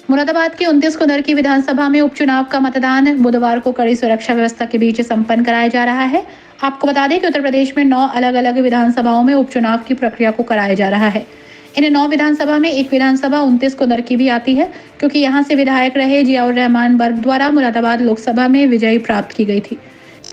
मुरादाबाद के 29 कुनरकी विधानसभा में उपचुनाव का मतदान बुधवार को कड़ी सुरक्षा व्यवस्था के बीच संपन्न कराया जा रहा है। आपको बता दें कि उत्तर प्रदेश में 9 अलग अलग विधानसभाओं में उपचुनाव की प्रक्रिया को कराया जा रहा है। इन 9 विधानसभा में एक विधानसभा 29 कुनरकी भी आती है, क्योंकि यहां से विधायक रहे जियाउर रहमान बर्ग द्वारा मुरादाबाद लोकसभा में विजयी प्राप्त की गई थी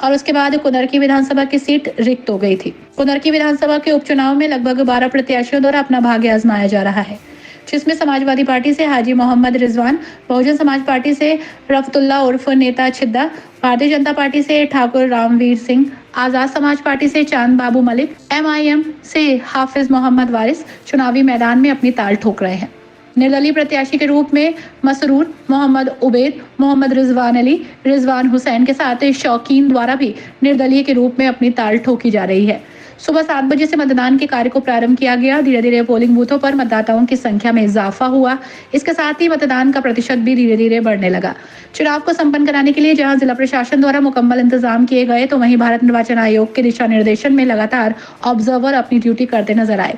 और उसके बाद कुनरकी विधानसभा की सीट रिक्त हो गई थी। कुनरकी विधानसभा के उपचुनाव में लगभग 12 प्रत्याशियों द्वारा अपना भाग्य आजमाया जा रहा है, जिसमें समाजवादी पार्टी से हाजी मोहम्मद रिजवान, बहुजन समाज पार्टी से रफतुल्ला उर्फ नेता छिद्दा, भारतीय जनता पार्टी से ठाकुर रामवीर सिंह, आजाद समाज पार्टी से चांद बाबू मलिक, MIM से हाफिज मोहम्मद वारिस चुनावी मैदान में अपनी ताल ठोक रहे हैं। निर्दलीय प्रत्याशी के रूप में मसरूर, मोहम्मद उबैद, मोहम्मद रिजवान अली, रिजवान हुसैन के साथ शौकीन द्वारा भी निर्दलीय के रूप में अपनी ताल ठोकी जा रही है। सुबह 7 बजे से मतदान के कार्य को प्रारंभ किया गया। धीरे धीरे पोलिंग बूथों पर मतदाताओं की संख्या में इजाफा हुआ। इसके साथ ही मतदान का प्रतिशत भी धीरे धीरे बढ़ने लगा। चुनाव को संपन्न कराने के लिए जहां जिला प्रशासन द्वारा मुकम्मल इंतजाम किए गए, तो वहीं भारत निर्वाचन आयोग के दिशा निर्देशन में लगातार ऑब्जर्वर अपनी ड्यूटी करते नजर आए।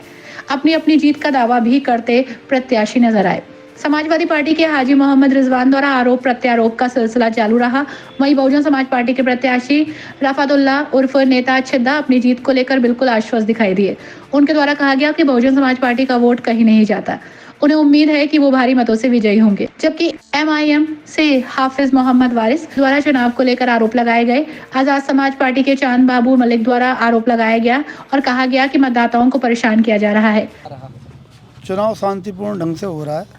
अपनी अपनी जीत का दावा भी करते प्रत्याशी नजर आए। समाजवादी पार्टी के हाजी मोहम्मद रिजवान द्वारा आरोप प्रत्यारोप का सिलसिला चालू रहा। वहीं बहुजन समाज पार्टी के प्रत्याशी रफतुल्ला उर्फ नेता छिद्दा अपनी जीत को लेकर बिल्कुल आश्वस्त दिखाई दिए। उनके द्वारा कहा गया कि बहुजन समाज पार्टी का वोट कहीं नहीं जाता, उन्हें उम्मीद है कि वो भारी मतों से विजयी होंगे। जबकि MIM से हाफिज मोहम्मद वारिस द्वारा चुनाव को लेकर आरोप लगाए गए। आजाद समाज पार्टी के चांद बाबू मलिक द्वारा आरोप लगाया गया और कहा गया कि मतदाताओं को परेशान किया जा रहा है। चुनाव शांतिपूर्ण ढंग से हो रहा है,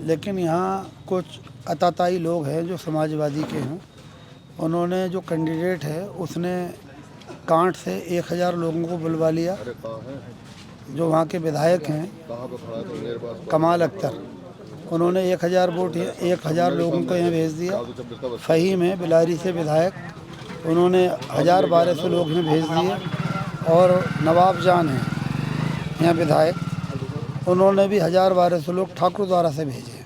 लेकिन यहाँ कुछ अताताई लोग हैं जो समाजवादी के हैं। उन्होंने जो कैंडिडेट है उसने कांट से 1000 लोगों को बुलवा लिया। जो वहाँ के विधायक हैं कमाल अख्तर, उन्होंने 1000 वोट 1000 लोगों को यहाँ भेज दिया। फ़हीम है बिलारी से विधायक, उन्होंने 1200 लोग यहाँ भेज दिए। और नवाब जान हैं यहाँ विधायक, उन्होंने भी 1200 लोग ठाकुर द्वारा से भेजे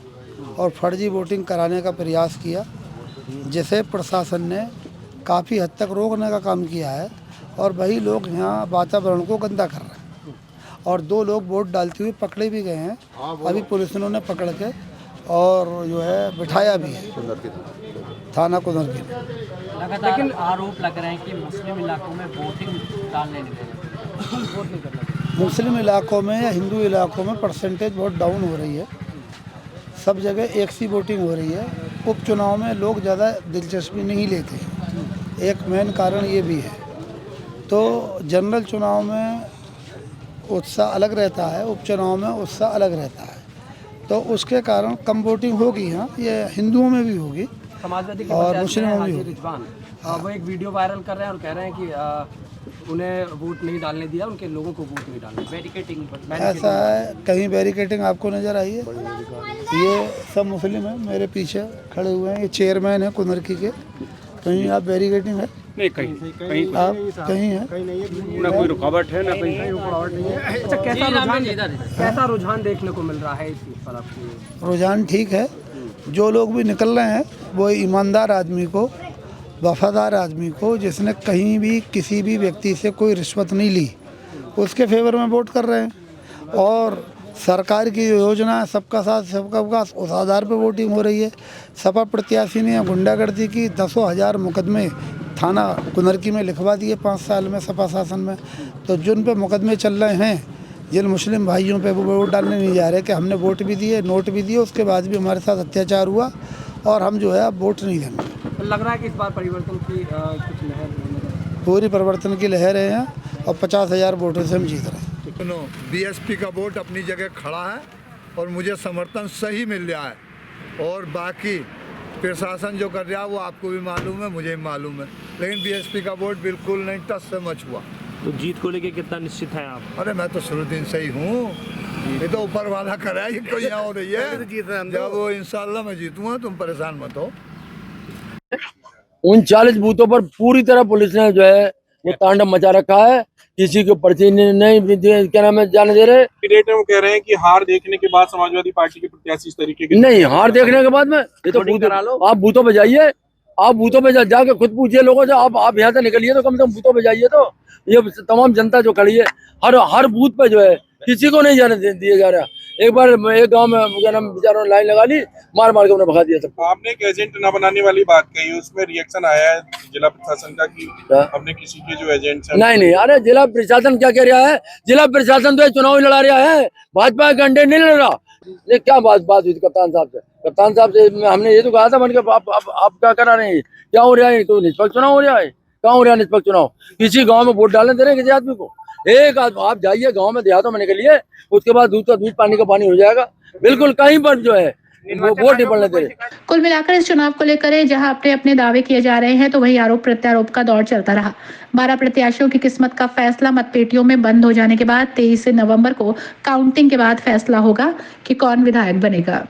और फर्जी वोटिंग कराने का प्रयास किया, जिसे प्रशासन ने काफ़ी हद तक रोकने का काम किया है। और वही लोग यहाँ वातावरण को गंदा कर रहे हैं और 2 लोग वोट डालते हुए पकड़े भी गए हैं। अभी पुलिस ने पकड़ के और जो है बिठाया भी है थाना कुनरकी। लेकिन आरोप लग रहे हैं कि मुस्लिम इलाकों में वोटिंग डालने नहीं दे रहे। मुस्लिम इलाकों में या हिंदू इलाकों में परसेंटेज बहुत डाउन हो रही है। सब जगह एक सी वोटिंग हो रही है। उपचुनाव में लोग ज़्यादा दिलचस्पी नहीं लेते हैं, एक मेन कारण ये भी है। तो जनरल चुनाव में उत्साह अलग रहता है, उपचुनाव में उत्साह अलग रहता है, तो उसके कारण कम वोटिंग होगी। हाँ, ये हिंदुओं में भी होगी समाजवादी और मुस्लिमों में भी होगी। वो एक वीडियो वायरल कर रहे हैं और कह रहे हैं कि उन्हें वोट नहीं डालने दिया, उनके लोगों को वोट नहीं डालने। बैरिकेडिंग ऐसा है, कहीं बैरिकेडिंग आपको नज़र आई है? ये सब मुस्लिम है, मेरे पीछे खड़े हुए हैं, ये चेयरमैन है कुनरकी के। कहीं आप बैरिकेडिंग है? नहीं, कहीं आप कहीं है? ना कोई रुकावट है, ना कहीं रुकावट नहीं है। अच्छा, कैसा रुझान देखने को मिल रहा है इस पर आपको? रुझान ठीक है। जो लोग भी निकल रहे हैं वो ईमानदार आदमी को, वफादार आदमी को, जिसने कहीं भी किसी भी व्यक्ति से कोई रिश्वत नहीं ली, उसके फेवर में वोट कर रहे हैं। और सरकार की जो योजना है सबका साथ सबका विकास, उस आधार पर वोटिंग हो रही है। सपा प्रत्याशी ने गुंडागर्दी की 10,000 मुकदमे थाना कुनरकी में लिखवा दिए 5 साल में सपा शासन में। तो जिन पे मुकदमे चल रहे हैं, जिन मुस्लिम भाइयों पे वो वोट डालने नहीं जा रहे, कि हमने वोट भी दिए, नोट भी दिए, उसके बाद भी हमारे साथ अत्याचार हुआ और हम जो है अब वोट नहीं देंगे। तो लग रहा है कि इस बार परिवर्तन की कुछ लहर, पूरी परिवर्तन की लहर है यहाँ और 50,000 वोटों से हम जीत रहे हैं। BSP का वोट अपनी जगह खड़ा है और मुझे समर्थन सही मिल रहा है। और बाकी प्रशासन जो कर रहा है वो आपको भी मालूम है, मुझे भी मालूम है, लेकिन BSP का वोट बिल्कुल नहीं टच से मच हुआ। तो जीत को लेके कितना निश्चित है आप? अरे मैं तो शुरू दिन से ही हूँ, ये तो ऊपर वाला करा है, ये कोई यहाँ हो रही है। जब वो इंशाल्लाह मैं जीतूंगा, तुम परेशान मत हो। 39 बूथों पर पूरी तरह पुलिस ने जो है वो तांडव मचा रखा है। किसी को पर्ची नहीं क्या नाम है जाने दे रहे। वो कह रहे हैं कि हार देखने के बाद समाजवादी पार्टी के प्रत्याशी इस तरीके के नहीं, हार देखने के बाद में ये तो आप बूथों पे जाइए, आप बूथों पे जाके खुद पूछिए लोगों से। आप यहाँ से निकलिए तो कम से कम बूथों पे जाइए। तो ये तमाम जनता जो खड़ी है हर बूथ पे जो है किसी को नहीं जाने दिया जा रहा। एक बार एक गांव में क्या नाम बेचारों ने लाइन लगा ली, मार मार के उन्हें भगा दिया सब। आपने एक एजेंट न बनाने वाली बात कही, उसमें रिएक्शन आया है जिला प्रशासन का कि हमने किसी के जो एजेंट्स हैं नहीं नहीं, अरे जिला प्रशासन क्या कह रहा है? जिला प्रशासन तो ये चुनाव ही लड़ा रहा है, भाजपा के अंडे नहीं लड़ रहा। ये क्या बात हुई कप्तान साहब से? कप्तान साहब से हमने ये तो कहा था मन के आप क्या करा रहे हैं, क्या हो रहा है? तो निष्पक्ष चुनाव हो रहा है? कहाँ हो रहा है निष्पक्ष चुनाव? किसी गांव में वोट डालने दे रहे किसी आदमी को? एक आप जाइए गांव में देहातों में निकलिए, उसके बाद दूध का दूध पानी का पानी हो जाएगा। बिल्कुल कहीं पर जो है वोट नहीं पड़ने दे रहे। कुल मिलाकर इस चुनाव को लेकर जहां अपने अपने दावे किए जा रहे हैं तो वही आरोप प्रत्यारोप का दौर चलता रहा। 12 प्रत्याशियों की किस्मत का फैसला मतपेटियों में बंद हो जाने के बाद 23 नवंबर को काउंटिंग के बाद फैसला होगा कि कौन विधायक बनेगा।